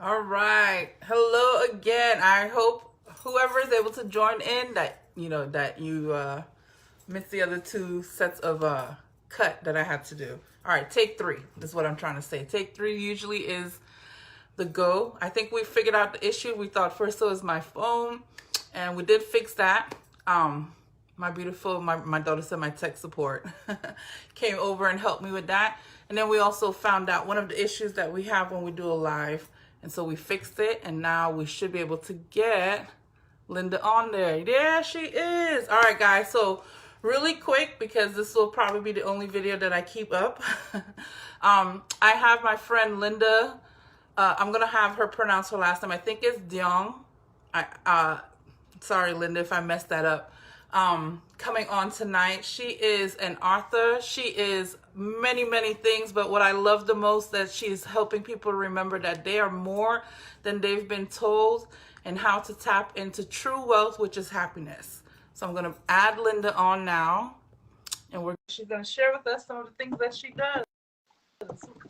All right. Hello again. I hope whoever is able to join in that you missed the other two sets of cut that I had to do. All right, take three. That's what I'm trying to say. Take three usually is the go. I think we figured out the issue. We thought first it was my phone, and we did fix that. My daughter said my tech support came over and helped me with that. And then we also found out one of the issues that we have when we do a live. And so we fixed it, and now we should be able to get Linda on there. There she is. All right, guys. So really quick, because this will probably be the only video that I keep up. I have my friend Linda. I'm gonna have her pronounce her last name. I think it's Duong. Sorry, Linda, if I messed that up. Coming on tonight. She is an author. She is many, many things, but what I love the most that she's helping people remember that they are more than they've been told and how to tap into true wealth, which is happiness. So I'm going to add Linda on now, and she's going to share with us some of the things that she does.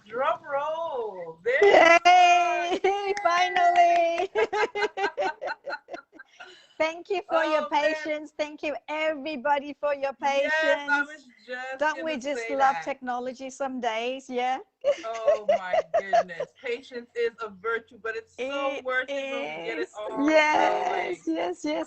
Drum roll. Yay! Finally! Thank you for your patience. Thank you, everybody, for your patience. Yes, I was just Don't we just love technology some days? Yeah. Oh my goodness. Patience is a virtue, but it's so worth it when we get it all going. Yes.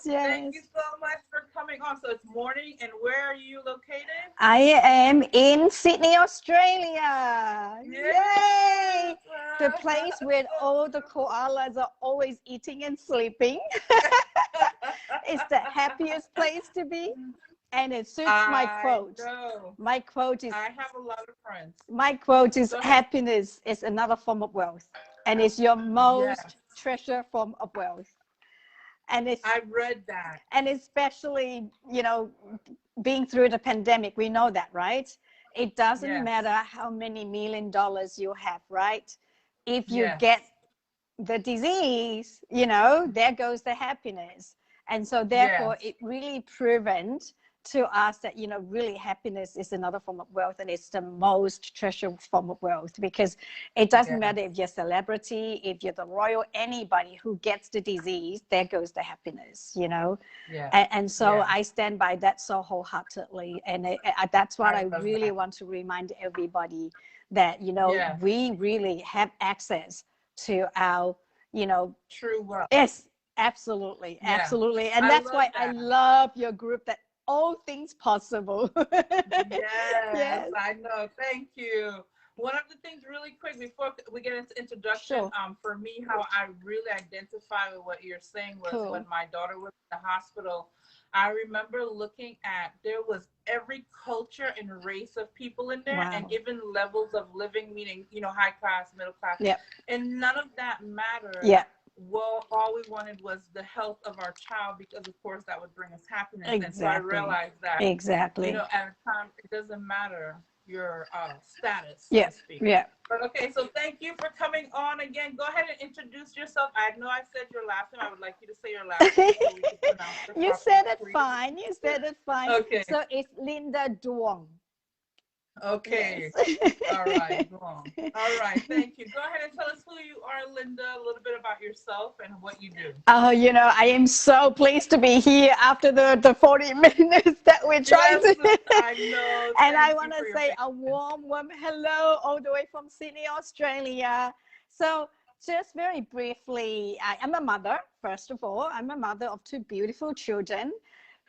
Thank you so much for coming on. So it's morning, and where are you located? I am in Sydney, Australia. Yes. Yay! The place where all the koalas are always eating and sleeping. It's the happiest place to be. And it suits my quote. My quote is, I have a lot of friends. My quote is, happiness is another form of wealth. And it's your most treasure form of wealth. And it's, I've read that. And especially, being through the pandemic, we know that, right? It doesn't matter how many $1 million you have, right? If you get the disease, there goes the happiness. And so therefore it really proven to us that, really happiness is another form of wealth, and it's the most treasured form of wealth, because it doesn't matter if you're a celebrity, if you're the royal, anybody who gets the disease, there goes the happiness, And so I stand by that so wholeheartedly. And that's what I really want to remind everybody, that, we really have access to our, true wealth. Yes, absolutely. And that's why I love your group, that all things possible. Yes, I know. Thank you. One of the things really quick before we get into introduction, for me, how I really identify with what you're saying was when my daughter was in the hospital, I remember looking at, there was every culture and race of people in there, and even levels of living, meaning, high class, middle class, and none of that mattered. Well, all we wanted was the health of our child, because of course that would bring us happiness. And so I realized that at a time, it doesn't matter your status, so to speak. But okay, so thank you for coming on again. Go ahead and introduce yourself. I know I said your last name. I would like you to say your last name so we can pronounce it You said it fine. You said it fine. Okay. So it's Linda Duong. Okay. All right. All right. Thank you. Go ahead and tell us who you are, Linda, a little bit about yourself and what you do. Oh, I am so pleased to be here after the 40 minutes that we're trying to. I know. And I want to say a warm hello all the way from Sydney, Australia. So just very briefly, I am a mother, first of all. I'm a mother of two beautiful children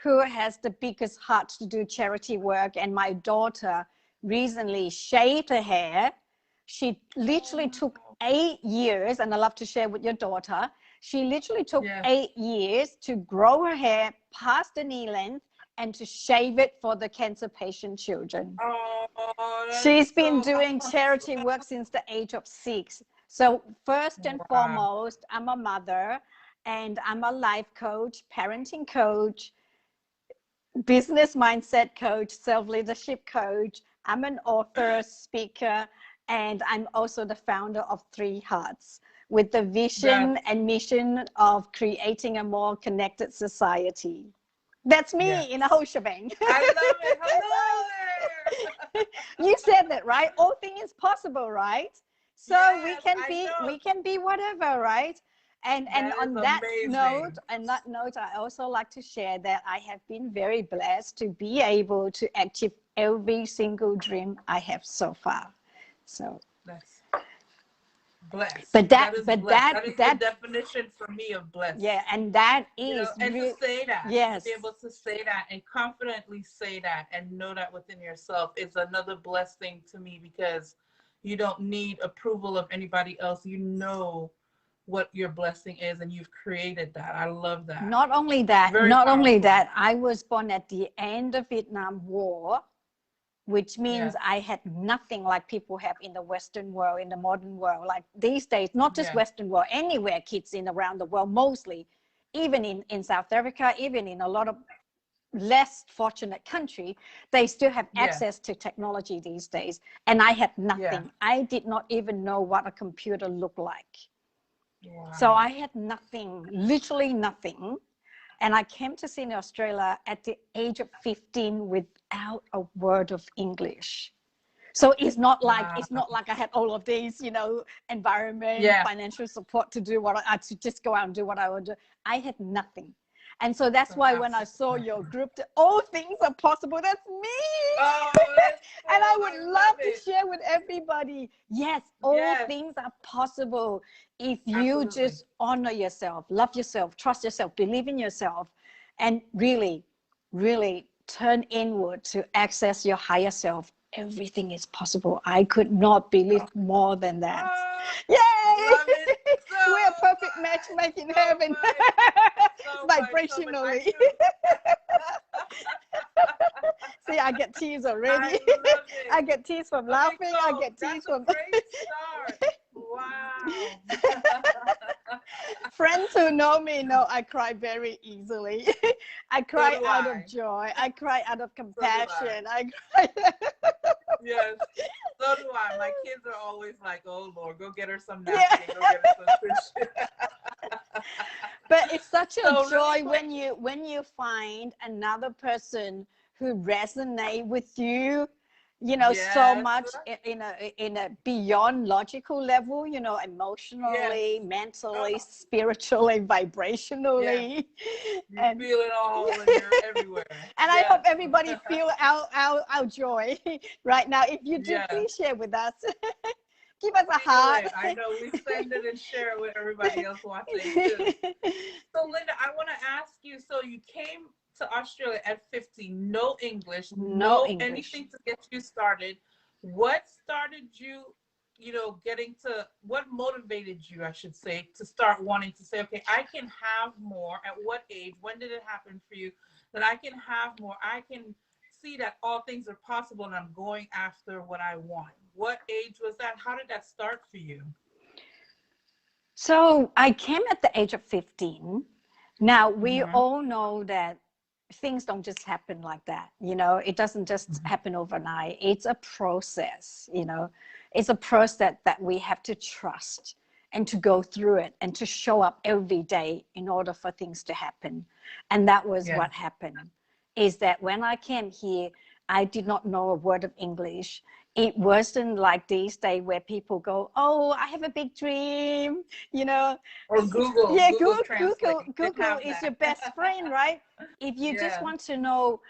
who has the biggest heart to do charity work. And my daughter recently shaved her hair. She literally took 8 years, and I love to share with your daughter. She literally took 8 years to grow her hair past the knee length and to shave it for the cancer patient children. She's been doing charity work since the age of 6. So first and foremost, I'm a mother, and I'm a life coach, parenting coach, business mindset coach, self-leadership coach. I'm an author, speaker, and I'm also the founder of Three Hearts, with the vision and mission of creating a more connected society. That's me in a whole shebang. I love it. Hello there. You said that, right? All things possible, right? So Yes, I we know. can be whatever, right? And That is on that note, amazing. I also like to share that I have been very blessed to be able to achieve every single dream I have so far. So, That's blessed. but that, That is but blessed. that, That is the that, definition for me of blessed. yeah, and that You know, is and to real. say that, to Yes, be able to say that and confidently say that and know that within yourself is another blessed thing to me, because you don't need approval of anybody else. You know what your blessing is, and you've created that. I love that. Very not only powerful. that, I was born at the end of Vietnam War, which means Yes. I had nothing like people have in the Western world, in the modern world. Like these days, not just Yes. Western world, anywhere kids in around the world, mostly, even in South Africa, even in a lot of less fortunate country, they still have Yes. access to technology these days. And I had Yes. nothing. I did not even know what a computer looked like. So Wow. I had nothing, literally nothing. And I came to Sydney, Australia at the age of 15 without a word of English. So Wow. it's not like I had all of these, environment, Yeah. financial support to do to just go out and do what I would do. I had nothing. And so that's That's why when I absolutely saw your nothing. group, all things are possible. That's me. Oh, that's And I cool. would I love love to it. share with everybody. Yes, all Yes. things are possible if you Absolutely. just honor yourself, love yourself, trust yourself, believe in yourself, and really, really turn inward to access your higher self. Everything is possible. I could not believe more than that. Oh, Yay! love it We're a so perfect match much. made in So heaven. much. So much. So much. I Vibrationally. knew. See, I get tears I already. love I it. get tears from Okay, laughing. I so get tears that's a from great start. Wow. friends who know me know I cry very easily. I So cry do out of I. joy. I cry out of So do I. compassion. I cry. Yes. So do I. My kids are always like, "Oh Lord, go get her some Yeah. napkin. Go get her some tissue." But it's such a So really joy quick. when you find another person who resonate with you, so Yes. much in a beyond logical level, Yes. emotionally, mentally, Oh, spiritually, yes. vibrationally. You And feel it all, and you're everywhere. and I hope Yes. everybody feel our joy right now. If you do, Yes. please share with us. Give us a Feel heart. it. I know we send it and share it with everybody else watching too. So Linda, I want to ask you, so you came to Australia at 50, no English, No no English. anything to get you started. What started you, getting to, what motivated you, I should say, to start wanting to say, okay, I can have more? At what age? When did it happen for you that I can have more? I can see that all things are possible and I'm going after what I want. What age was that? How did that start for you? So I came at the age of 15. Now, we Mm-hmm. all know that things don't just happen like that. It doesn't just happen overnight. It's a process, it's a process that we have to trust and to go through it and to show up every day in order for things to happen. And that was Yeah. what happened, is that when I came here, I did not know a word of English. It wasn't like these days where people go, oh, I have a big dream, you know. Or Google, Yeah, Google Translate. Didn't Google have is your that. best friend, right? If you just Yeah, want to know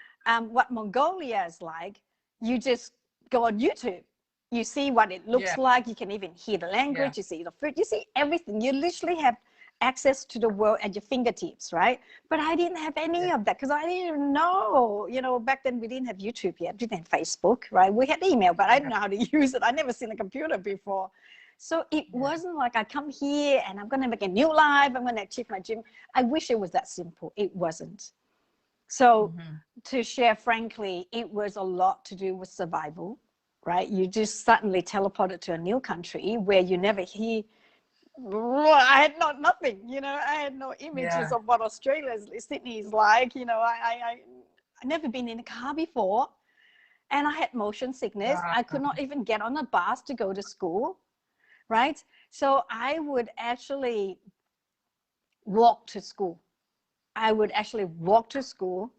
what Mongolia is like, you just go on YouTube. You see what it looks yeah, like. You can even hear the yeah, language. You see the food. You see everything. You literally have access to the world at your fingertips, right? But I didn't have yeah, any of that because I didn't even know. Back then we didn't have YouTube yet. We didn't have Facebook, right? We had email, but I didn't yeah, know how to use it. I never seen a computer before. So it yeah. wasn't like I come here and I'm going to make a new life. I'm going to achieve my dream. I wish it was that simple. It wasn't. So Mm-hmm. to share frankly, it was a lot to do with survival, right? You just suddenly teleported to a new country where you never hear. I had nothing, I had no images Yeah. of what Sydney is like. I never been in a car before, and I had motion sickness. Wow. I could not even get on a bus to go to school, right? So I would actually walk to school. I would actually walk to school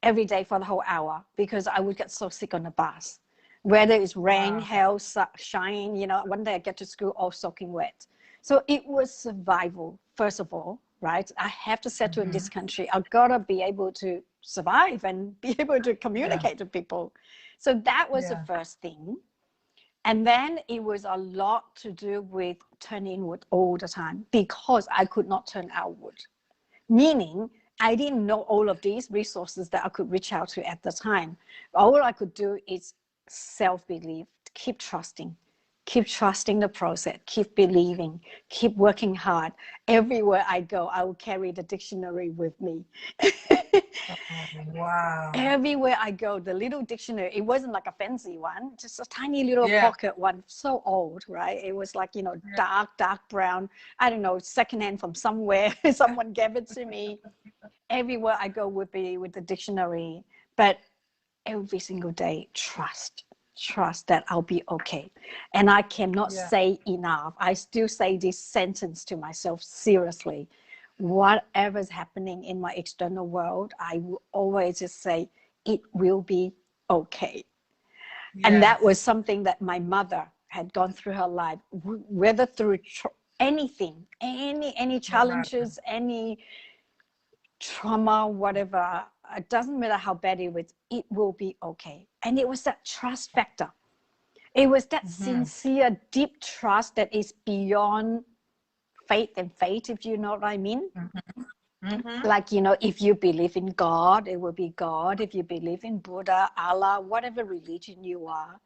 every day for the whole hour because I would get so sick on the bus. whether it's rain, Wow. hail, shine, you know, one day I get to school all soaking wet. So it was survival, first of all, right? I have to settle in this country. I've got to be able to survive and be able to communicate to people. So that was the first thing. And then it was a lot to do with turning inward all the time because I could not turn outward. Meaning, I didn't know all of these resources that I could reach out to at the time. All I could do is self-belief, keep trusting the process, keep believing, keep working hard. Everywhere I go, I will carry the dictionary with me. Wow. Everywhere I go, the little dictionary, it wasn't like a fancy one, just a tiny little pocket one, so old, right? It was like, you know, dark brown. I don't know, secondhand from somewhere. Someone gave it to me. Everywhere I go would be with the dictionary. But every single day, trust that I'll be okay. And I cannot say enough. I still say this sentence to myself seriously. Whatever's happening in my external world, I will always just say, it will be okay. And that was something that my mother had gone through her life, whether through anything, any challenges, any trauma, whatever, it doesn't matter how bad it was, it will be okay. And it was that trust factor. It was that sincere, deep trust that is beyond faith and fate, if you know what I mean. Like, you know, if you believe in God, it will be God. If you believe in Buddha, Allah, whatever religion you are,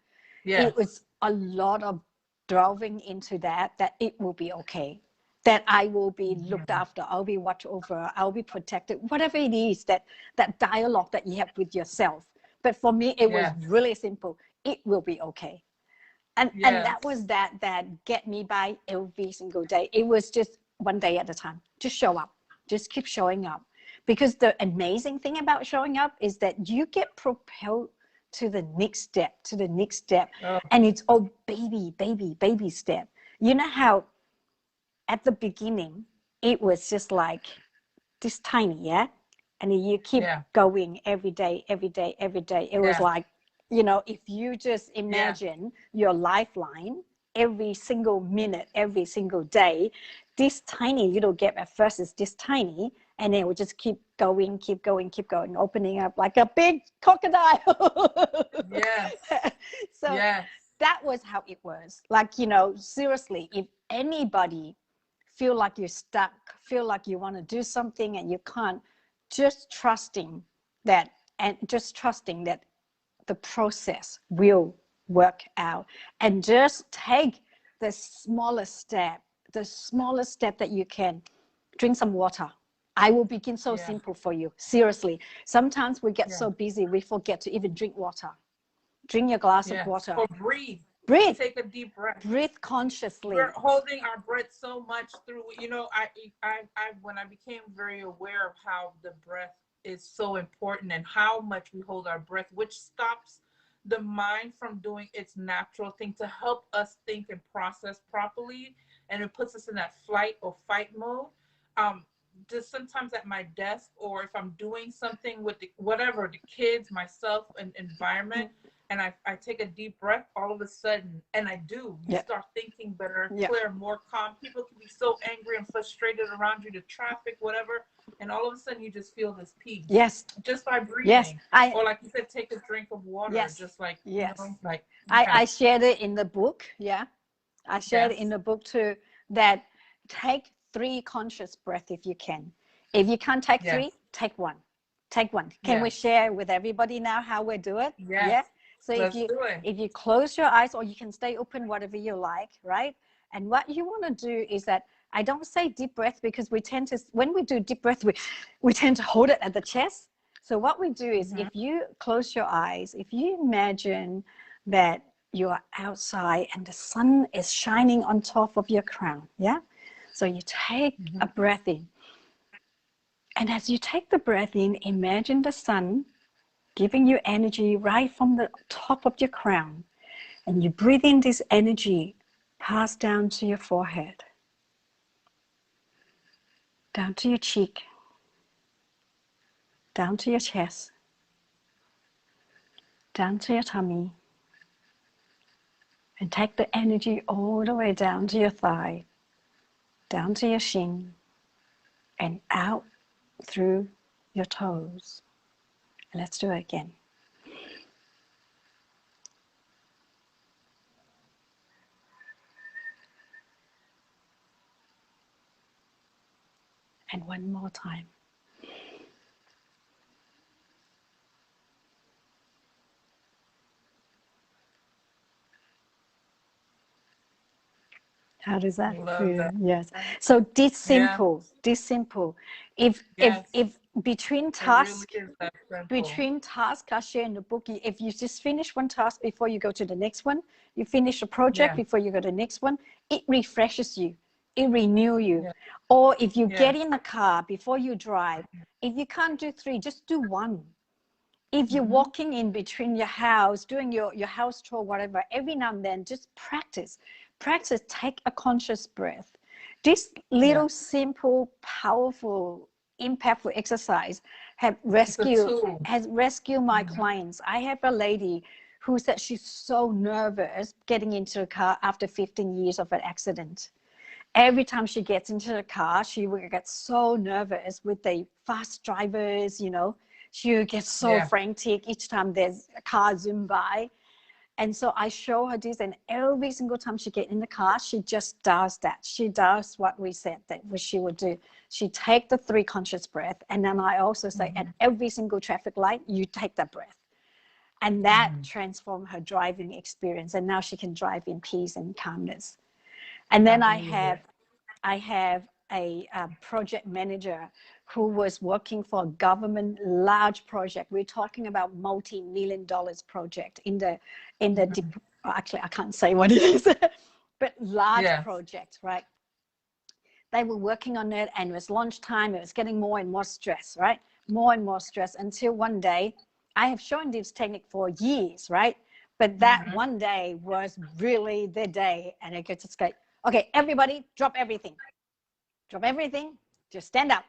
it was a lot of delving into that it will be okay, that I will be looked after, I'll be watched over, I'll be protected, whatever it is, that dialogue that you have with yourself. But for me, it was really simple. It will be okay. And that was that get me by every single day. It was just one day at a time. Just show up. Just keep showing up. Because the amazing thing about showing up is that you get propelled to the next step. And it's all baby step. You know how at the beginning, it was just like this tiny, and you keep going every day. It was like, you know, if you just imagine your lifeline every single minute, every single day, this tiny little gap at first is this tiny, and then it will just keep going, opening up like a big crocodile. So that was how it was. Like, you know, seriously, if anybody feel like you're stuck, feel like you want to do something and you can't, just trusting that the process will work out, and just take the smallest step that you can. Drink some water. I will begin so simple for you. Seriously. Sometimes we get so busy, we forget to even drink water. Drink your glass of water. Or breathe. Take a deep breath. Breathe consciously. We're holding our breath so much through, you know, I when I became very aware of how the breath is so important and how much we hold our breath, which stops the mind from doing its natural thing to help us think and process properly, and it puts us in that flight or fight mode. Just sometimes at my desk, or if I'm doing something with the kids, myself, and environment, and I take a deep breath, all of a sudden, and I do, you start thinking better, clear, more calm. People can be so angry and frustrated around you, the traffic, whatever, and all of a sudden you just feel this peace. Just by breathing. Or like you said, take a drink of water. Just like, you know, like. I shared it in the book. I shared it in the book too, that take 3 conscious breaths if you can. If you can't take 3, take 1. Take 1. Can we share with everybody now how we do it? So if you close your eyes, or you can stay open, whatever you like, right? And what you want to do is that, I don't say deep breath, because we tend to, when we do deep breath, we tend to hold it at the chest. So what we do is, if you close your eyes, if you imagine that you are outside and the sun is shining on top of your crown, so you take a breath in. And as you take the breath in, imagine the sun giving you energy right from the top of your crown. And you breathe in this energy, pass down to your forehead, down to your cheek, down to your chest, down to your tummy, And take the energy all the way down to your thigh, down to your shin, and out through your toes. Let's do it again. And one more time. How does that feel? Yes. So this simple. If between tasks, I share in the book, if you just finish one task before you go to the next one, you finish a project before you go to the next one, it refreshes you, it renews you. Or if you get in the car before you drive, if you can't do 3, just do 1. If you're walking in between your house, doing your house chore, whatever, every now and then, just practice, take a conscious breath. This little simple, powerful, impactful exercise has rescued my clients. I have a lady who said she's so nervous getting into a car after 15 years of an accident. Every time she gets into the car, she will get so nervous with the fast drivers, you know. She gets so frantic each time there's a car zoom by. And so I show her this, and every single time she gets in the car, she just does that. She does what we said that she would do. She take the 3 conscious breath, and then I also say at every single traffic light, you take that breath. And that transformed her driving experience. And now she can drive in peace and calmness. And then I have a project manager who was working for a government large project. We're talking about multi-million-dollar project in the actually I can't say what it is, but large project, right? They were working on it, and it was lunchtime. It was getting more and more stress, right? More and more stress, until one day, I have shown this technique for years, right? But that one day was really the day, and I could just go, okay, everybody, drop everything. Drop everything, just stand up.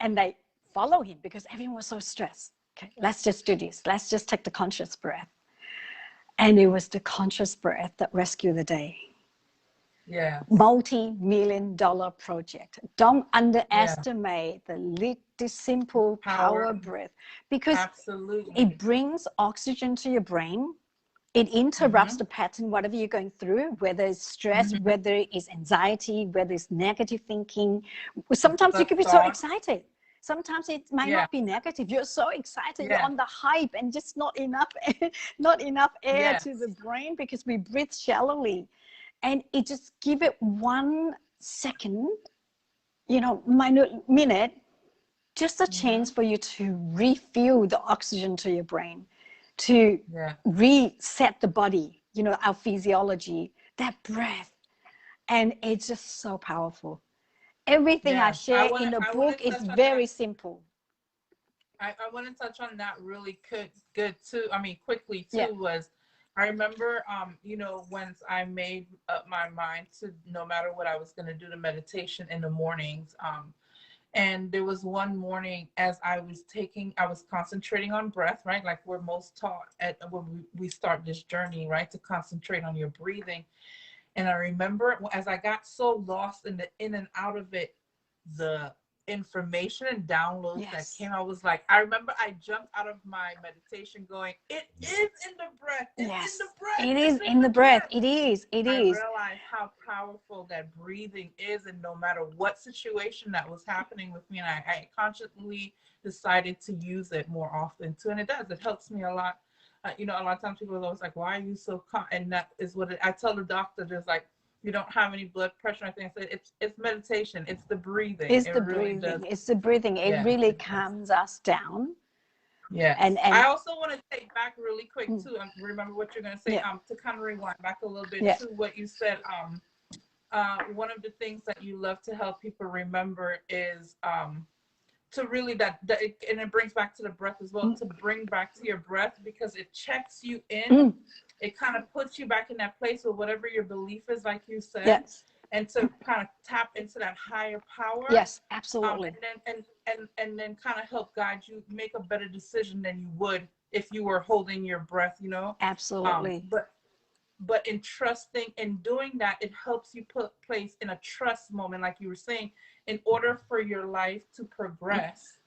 And they follow him because everyone was so stressed. Okay, let's just do this. Let's just take the conscious breath. And it was the conscious breath that rescued the day. Yeah. Multi-million-dollar project. Don't underestimate the simple power breath, because it brings oxygen to your brain. It interrupts the pattern, whatever you're going through, whether it's stress, whether it's anxiety, whether it's negative thinking. Sometimes you could be so excited. Sometimes it might not be negative. You're so excited, you're on the hype, and just not enough air to the brain, because we breathe shallowly. And it just give it 1 second, minute, just a chance for you to refuel the oxygen to your brain, to reset the body, our physiology, that breath. And it's just so powerful. Everything I share in the book is very simple. I want to touch on that really good too. I mean, quickly too, was I remember, once I made up my mind to, no matter what I was going to do, the meditation in the mornings. And there was one morning, as I was concentrating on breath, right? Like we're most taught when we start this journey, right? To concentrate on your breathing. And I remember as I got so lost in the in and out of it, the information and downloads that came, I was like, I remember I jumped out of my meditation going, it is in the breath. It's in the breath. It is in the breath. It is. I realized how powerful that breathing is, and no matter what situation that was happening with me, and I consciously decided to use it more often too. And it does. It helps me a lot. A lot of times people are always like, why are you so calm? And that is what I tell the doctor. There's like, you don't have any blood pressure. I think I said it's meditation. It's the breathing. It's the breathing. It's the breathing. It really calms us down. Yeah. And I also want to take back really quick too. Remember what you're going to say. To kind of rewind back a little bit to what you said. One of the things that you love to help people remember is to really and it brings back to the breath as well, to bring back to your breath, because it checks you in. It kind of puts you back in that place with whatever your belief is, like you said, and to kind of tap into that higher power. Yes, absolutely. And then kind of help guide you make a better decision than you would if you were holding your breath, Absolutely. but in trusting and doing that, it helps you put place in a trust moment, like you were saying, in order for your life to progress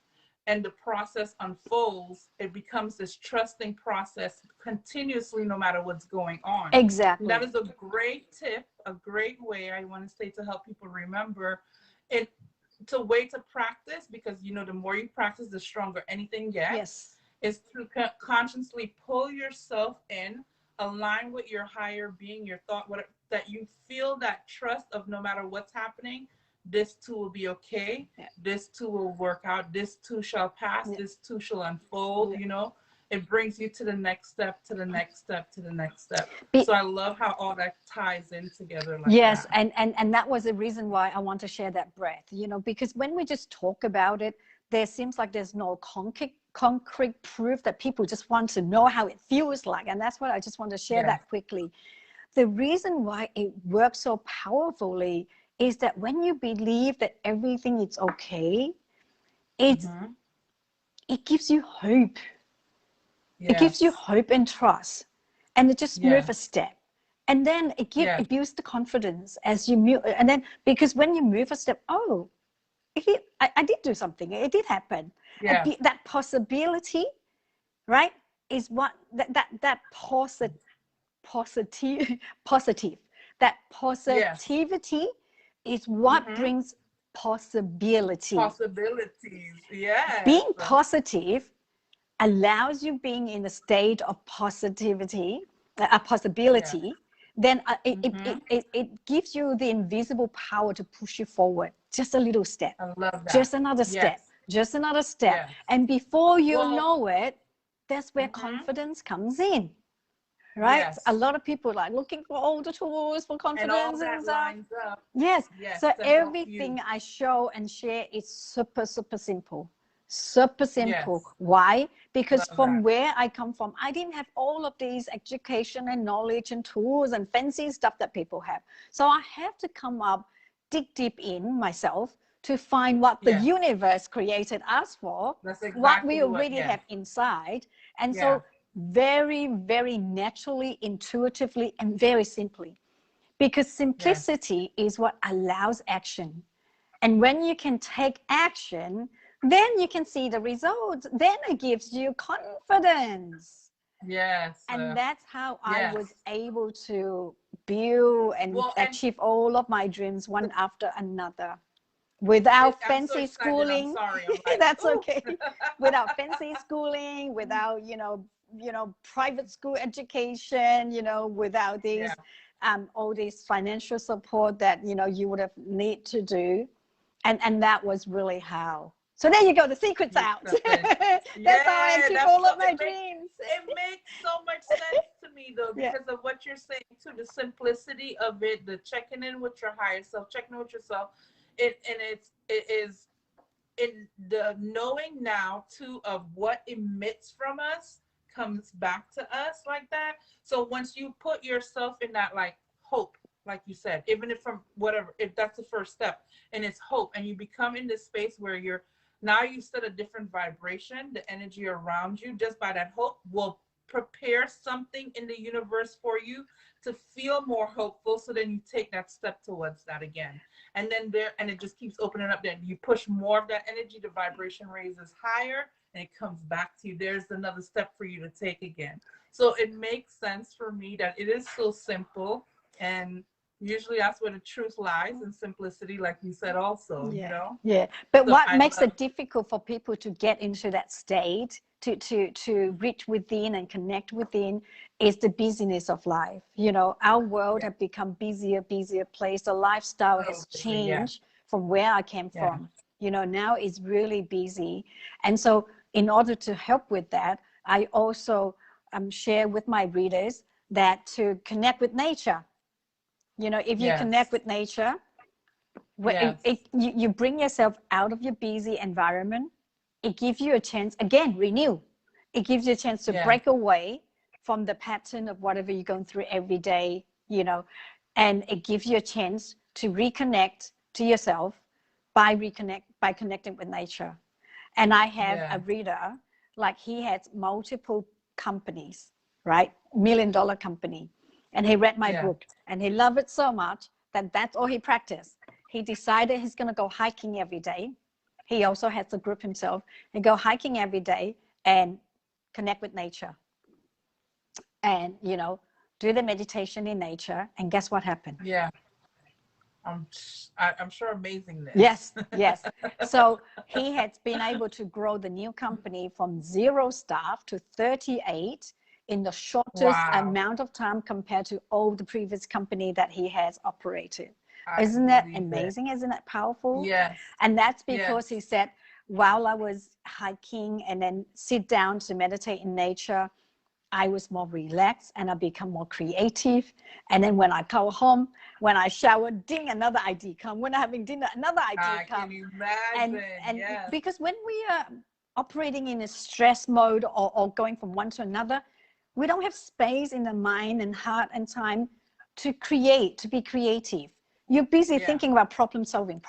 and the process unfolds, it becomes this trusting process continuously, no matter what's going on. Exactly. And that is a great tip, a great way, I want to say, to help people remember it. It's a way to practice, because you know, the more you practice, the stronger anything gets. Yes. Is to consciously pull yourself in, align with your higher being, your thought, whatever, that you feel that trust of no matter what's happening, this too will be okay. Yeah. This too will work out. This too shall pass. Yeah. This too shall unfold. Yeah. You know, it brings you to the next step, to the next step, to the next step. So I love how all that ties in together like yes, that. And that was the reason why I want to share that breath, you know, because when we just talk about it, there seems like there's no concrete proof, that people just want to know how it feels like. And that's what I just want to share that quickly. The reason why it works so powerfully is that when you believe that everything is okay, it gives you hope. Yes. It gives you hope and trust, and it just move a step. And then it builds the confidence as you move. And then, because when you move a step, oh, I did do something. It did happen. Yeah. That possibility, right, is what that positive. That positivity is what brings possibility. Possibilities, yeah. Being positive allows you being in a state of positivity, a possibility. Then it gives you the invisible power to push you forward. Just a little step. I love that. Just another step. Just another step. Yes. And before you know it, that's where confidence comes in. Right? Yes. A lot of people are like looking for all the tools for confidence and all that lines up. Yes. So everything I show and share is super, super simple. Super simple. Yes. Why? Because from where I come from, I didn't have all of these education and knowledge and tools and fancy stuff that people have. So I have to come up, dig deep in myself to find what the universe created us for, exactly what we already have inside. And so very, very naturally, intuitively, and very simply, because simplicity is what allows action. And when you can take action, then you can see the results. Then it gives you confidence. Yes. And that's how I was able to build and achieve all of my dreams one after another. Without fancy schooling. I'm sorry. I'm like, that's okay. Without fancy schooling, without, you know, private school education, you know, without these, all this financial support that, you know, you would have need to do. And that was really how. So there you go, the secret's out. That's how I achieve all of my dreams. It makes so much sense to me, though, because of what you're saying, too, the simplicity of it, the checking in with your higher self, checking in with yourself. It is in the knowing now, too, of what emits from us comes back to us like that. So once you put yourself in that, like, hope, like you said, even if from whatever, if that's the first step, and it's hope, and you become in this space where you set a different vibration, the energy around you just by that hope will prepare something in the universe for you to feel more hopeful. So then you take that step towards that again, and then it just keeps opening up. Then you push more of that energy, the vibration raises higher, and it comes back to you. There's another step for you to take again. So it makes sense for me that it is so simple, and usually that's where the truth lies, in simplicity, like you said also, you know? Yeah. But so what makes it difficult for people to get into that state, to reach within and connect within, is the busyness of life. You know, our world have become busier place. The lifestyle has changed from where I came from. You know, now it's really busy. And so in order to help with that, I also share with my readers that to connect with nature. You know, if you connect with nature, you bring yourself out of your busy environment. It gives you a chance, again, renew. It gives you a chance to break away from the pattern of whatever you're going through every day, you know, and it gives you a chance to reconnect to yourself by connecting with nature. And I have a reader, like he has multiple companies, right? $1 million company. And he read my book and he loved it so much that that's all he practiced. He decided he's going to go hiking every day. He also has a group himself. He go hiking every day and connect with nature. And, you know, do the meditation in nature. And guess what happened? Yeah. I'm sure amazingness. Yes, yes. So he has been able to grow the new company from 0 staff to 38 in the shortest amount of time compared to all the previous company that he has operated. Isn't that amazing? Isn't that powerful? Yes. And that's because he said, while I was hiking and then sit down to meditate in nature, I was more relaxed and I become more creative. And then when I go home, when I shower, ding, another idea come. When I'm having dinner, another idea come. Can you imagine? And because when we are operating in a stress mode or going from one to another, we don't have space in the mind and heart and time to create, to be creative. You're busy thinking about problem solving.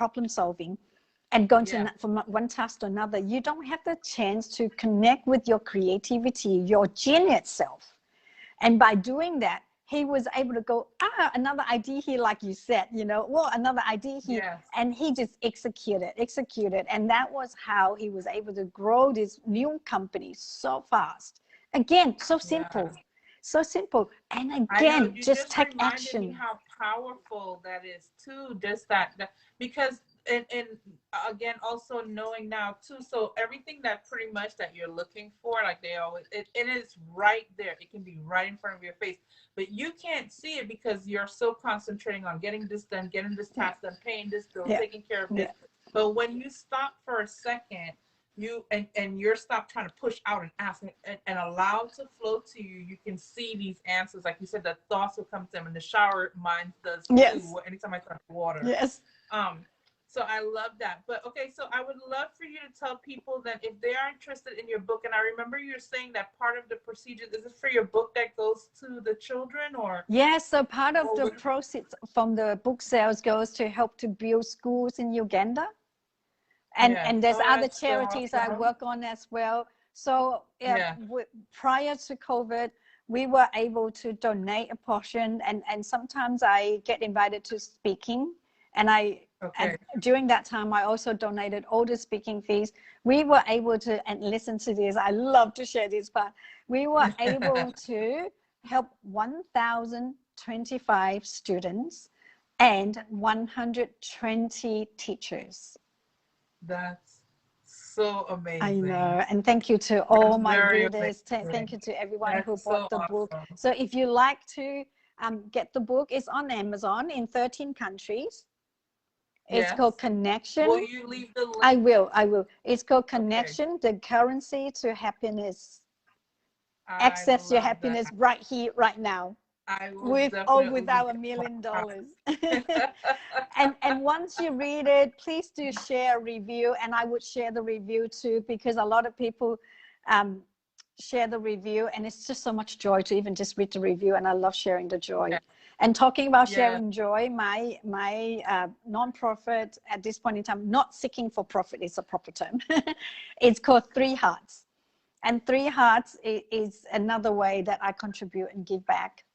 And going from one task to another, you don't have the chance to connect with your creativity, your genius self. And by doing that, he was able to go, another idea here, like you said, you know, well, another idea here. And he just executed. And that was how he was able to grow this new company so fast. Again, so simple. So simple. And again, just take action. Me how powerful that is too. Just that because and again, also knowing now too, so everything that pretty much that you're looking for, like they always, it is right there. It can be right in front of your face, but you can't see it because you're so concentrating on getting this done, getting this task done, paying this bill, taking care of this. But when you stop for a second, you and you're stop trying to push out and ask and allow it to flow to you, you can see these answers. Like you said, the thoughts will come to them, and the shower mind does too. Anytime I start water. So I love that. But okay, so I would love for you to tell people that if they are interested in your book, and I remember you're saying that part of the procedure, is it for your book that goes to the children or? Yes, so part of the proceeds from the book sales goes to help to build schools in Uganda. And there's other charities so awesome. I work on as well. So prior to COVID, we were able to donate a portion, and sometimes I get invited to speaking, and and during that time, I also donated all the speaking fees. We were able to, and listen to this, I love to share this part. We were able to help 1,025 students and 120 teachers. That's so amazing. I know. And thank you to all my readers. Thank you to everyone who bought the book. So if you like to get the book, it's on Amazon in 13 countries. It's called Connection. Will you leave the link? I will. It's called Connection, the currency to happiness. Access your happiness right here, right now. With or without $1 million. and once you read it, please do share a review, and I would share the review too, because a lot of people share the review, and it's just so much joy to even just read the review, and I love sharing the joy. And talking about sharing joy, my nonprofit at this point in time, not seeking for profit is a proper term. It's called 3 Hearts. And 3 Hearts is another way that I contribute and give back.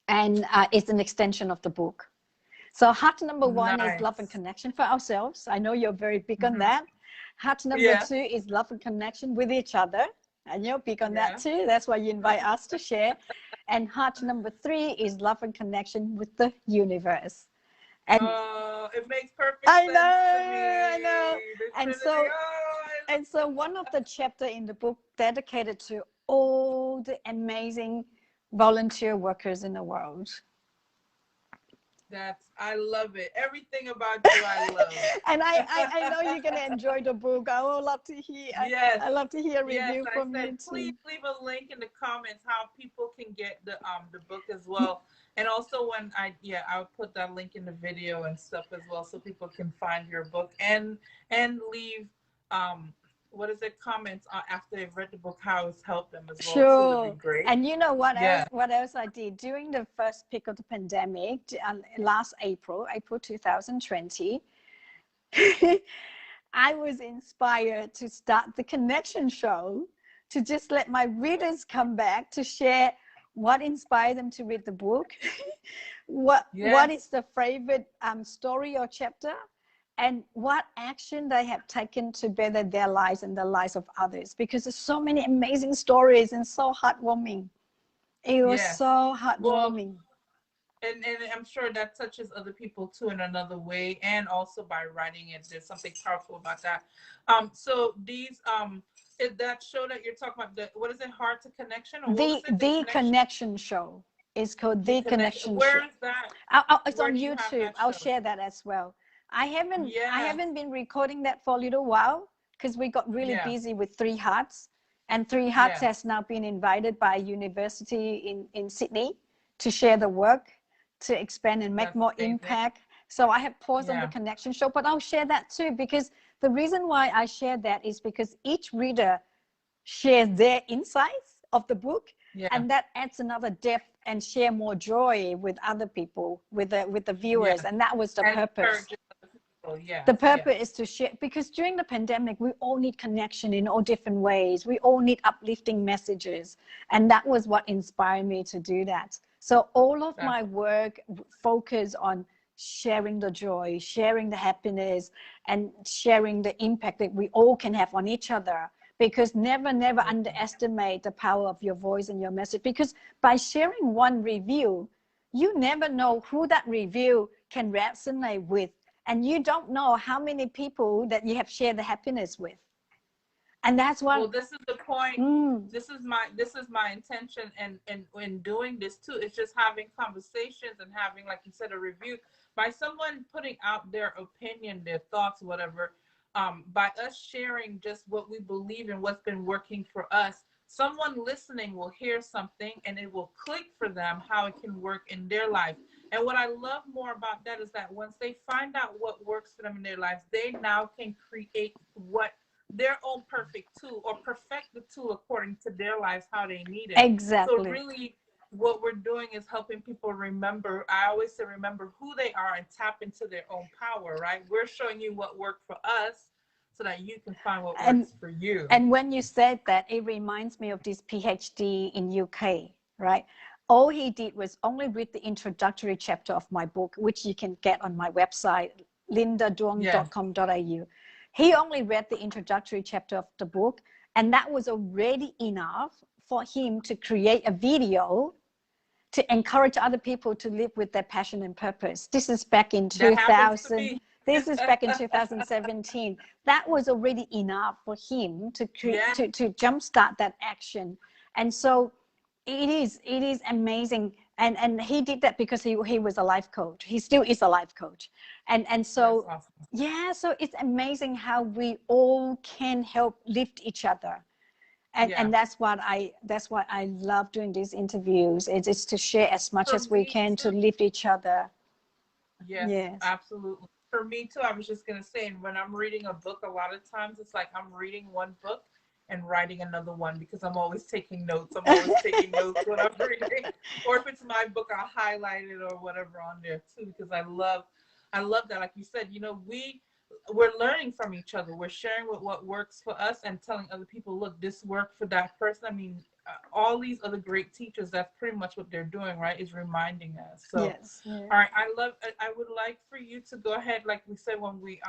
And it's an extension of the book. So heart number 1 is love and connection for ourselves. I know you're very big on that. Heart number 2 is love and connection with each other. And you're big on that too. That's why you invite us to share. And heart number 3 is love and connection with the universe. And it makes perfect sense to me. I know. And so one of the chapter in the book dedicated to all the amazing volunteer workers in the world. I love it. Everything about you, I love. And I know you're gonna enjoy the book. I would love to hear. I love to hear a review from you too. Please leave a link in the comments how people can get the book as well. And also when I'll put that link in the video and stuff as well, so people can find your book and leave comments after they've read the book, how it's helped them as well. Sure. Would be great. And you know what else? What else I did during the first peak of the pandemic, last April 2020, I was inspired to start the Connection Show, to just let my readers come back to share what inspired them to read the book, what is the favorite story or chapter, and what action they have taken to better their lives and the lives of others, because there's so many amazing stories and so heartwarming. It was so heartwarming. Well, and I'm sure that touches other people too in another way, and also by writing it, there's something powerful about that. So these that show that you're talking about, what is it, Hard to Connection, or the connection show is called The Connection Where Show. is that? It's on YouTube. I'll share that as well. I haven't been recording that for a little while because we got really busy with Three Hearts, and Three Hearts has now been invited by a university in Sydney to share the work, to expand and make more impact. So I have paused on The Connection Show, but I'll share that too, because the reason why I share that is because each reader shares their insights of the book, and that adds another depth and share more joy with other people, with the viewers, and that was the purpose. The purpose is to share, because during the pandemic, we all need connection in all different ways. We all need uplifting messages. And that was what inspired me to do that. So all of my work focus on sharing the joy, sharing the happiness, and sharing the impact that we all can have on each other. Because never underestimate the power of your voice and your message. Because by sharing one review, you never know who that review can resonate with. And you don't know how many people that you have shared the happiness with. And that's why. Well, this is the point. This is my intention, and in doing this too, it's just having conversations and having, like you said, a review by someone putting out their opinion, their thoughts, whatever. By us sharing just what we believe and what's been working for us, someone listening will hear something and it will click for them how it can work in their life. And what I love more about that is that once they find out what works for them in their lives, they now can create what their own perfect tool, or perfect the tool according to their lives, how they need it. Exactly. So really what we're doing is helping people remember. I always say remember who they are and tap into their own power, right? We're showing you what worked for us so that you can find what works for you. And when you said that, it reminds me of this PhD in UK, right? All he did was only read the introductory chapter of my book, which you can get on my website, lindaduong.com.au. He only read the introductory chapter of the book, and that was already enough for him to create a video to encourage other people to live with their passion and purpose. This is back in 2000. This is back in 2017. That was already enough for him to jumpstart that action. And so it is amazing. And he did that because he was a life coach. He still is a life coach. And so, awesome. Yeah, so it's amazing how we all can help lift each other. And that's what I love doing these interviews. It's to share as much as we can to lift each other. Yes, absolutely. For me too, I was just going to say, when I'm reading a book, a lot of times it's like I'm reading one book and writing another one, because I'm always taking notes. I'm always taking notes when I'm reading. Or if it's my book, I'll highlight it or whatever on there too, because I love that. Like you said, we're learning from each other. We're sharing what works for us and telling other people, look, this worked for that person. I mean, all these other great teachers, that's pretty much what they're doing, right? Is reminding us. So, yes. All right. I would like for you to go ahead, like we said, when we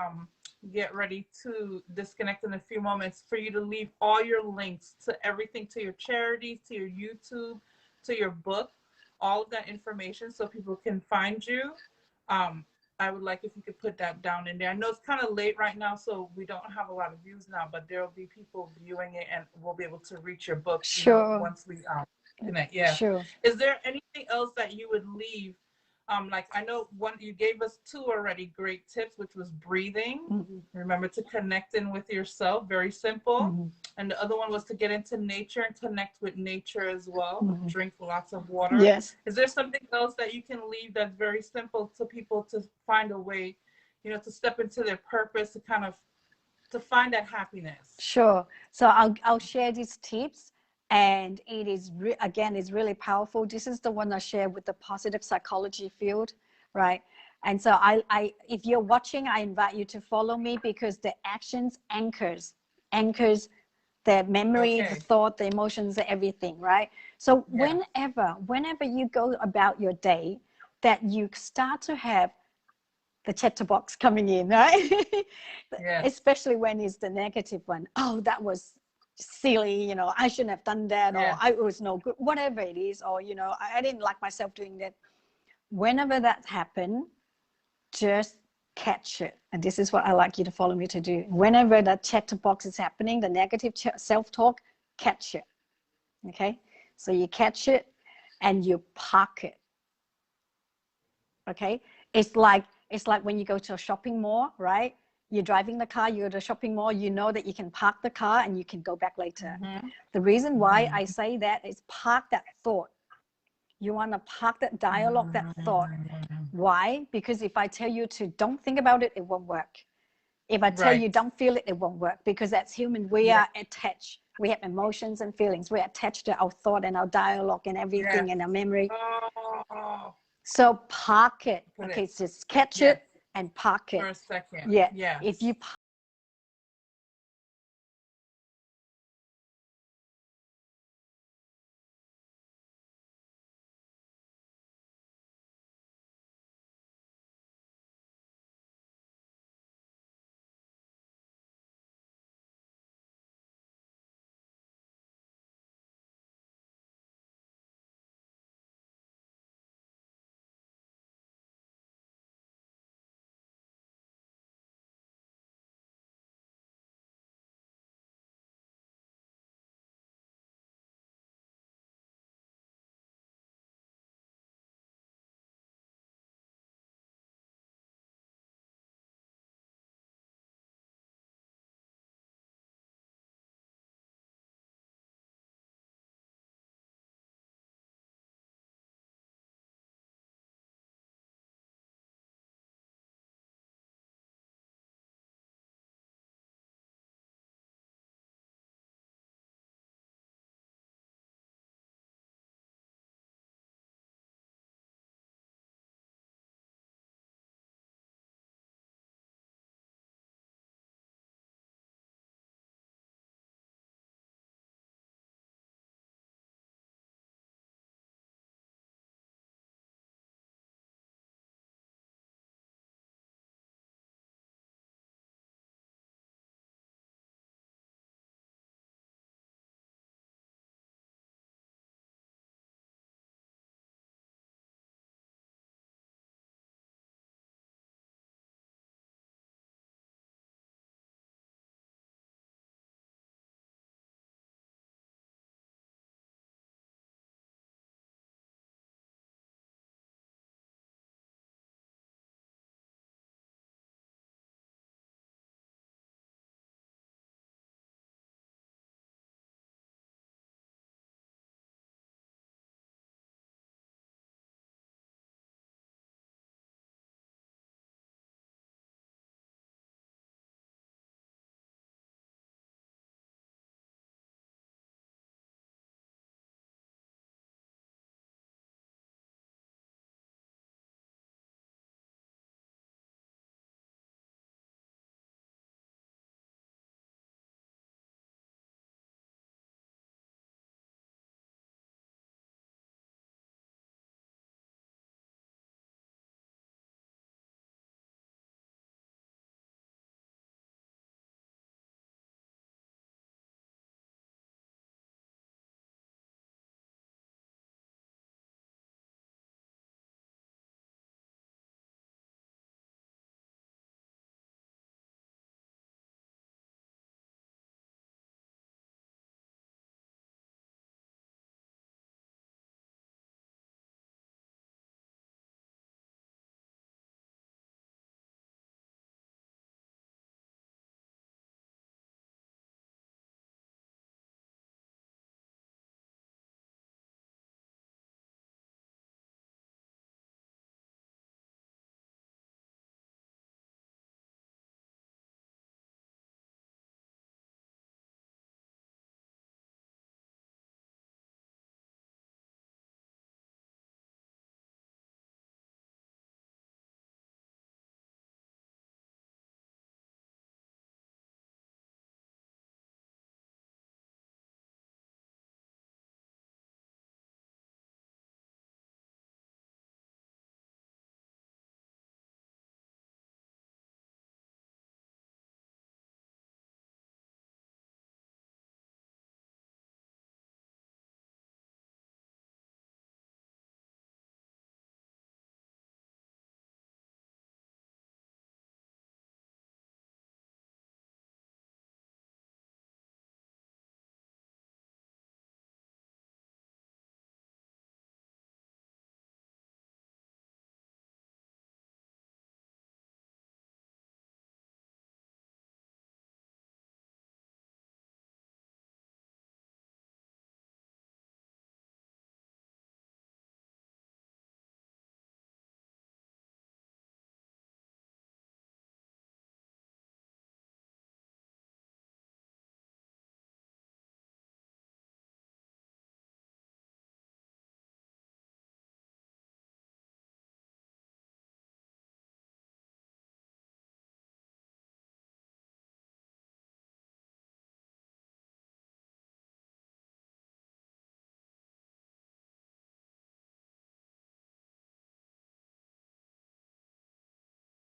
get ready to disconnect in a few moments, for you to leave all your links to everything, to your charities, to your YouTube, to your book, all of that information so people can find you. I would like if you could put that down in there. I know it's kind of late right now, so we don't have a lot of views now, but there will be people viewing it, and we'll be able to reach your book once we connect. Yeah. Sure. Is there anything else that you would leave? Like, I know you gave us 2 already great tips, which was breathing. Mm-hmm. Remember to connect in with yourself. Very simple. Mm-hmm. And the other one was to get into nature and connect with nature as well. Mm-hmm. Drink lots of water. Yes. Is there something else that you can leave that's very simple to people to find a way, to step into their purpose, to kind of to find that happiness? Sure. So I'll share these tips. And it is, again, it's really powerful. This is the one I share with the positive psychology field, right? And so if you're watching, I invite you to follow me, because the actions anchors the memory, the thought, the emotions, everything, right? So whenever you go about your day, that you start to have the chatterbox coming in, right? Especially when it's the negative one. Oh, that was silly, you know, I shouldn't have done that, or I was no good, whatever it is, or, you know, I didn't like myself doing that. Whenever that happens, just catch it. And this is what I like you to follow me to do. Whenever that chatterbox is happening, the negative self-talk, catch it. Okay? So you catch it and you park it. Okay? It's like when you go to a shopping mall, right? You're driving the car, you're at a shopping mall, you know that you can park the car and you can go back later. The reason why I say that is park that thought. You want to park that dialogue, that thought. Why? Because if I tell you to don't think about it, it won't work. If I tell you don't feel it, it won't work, because that's human. We are attached. We have emotions and feelings. We're attached to our thought and our dialogue and everything and our memory. So park it. Okay, just catch it and park it. For a second. Yeah. If you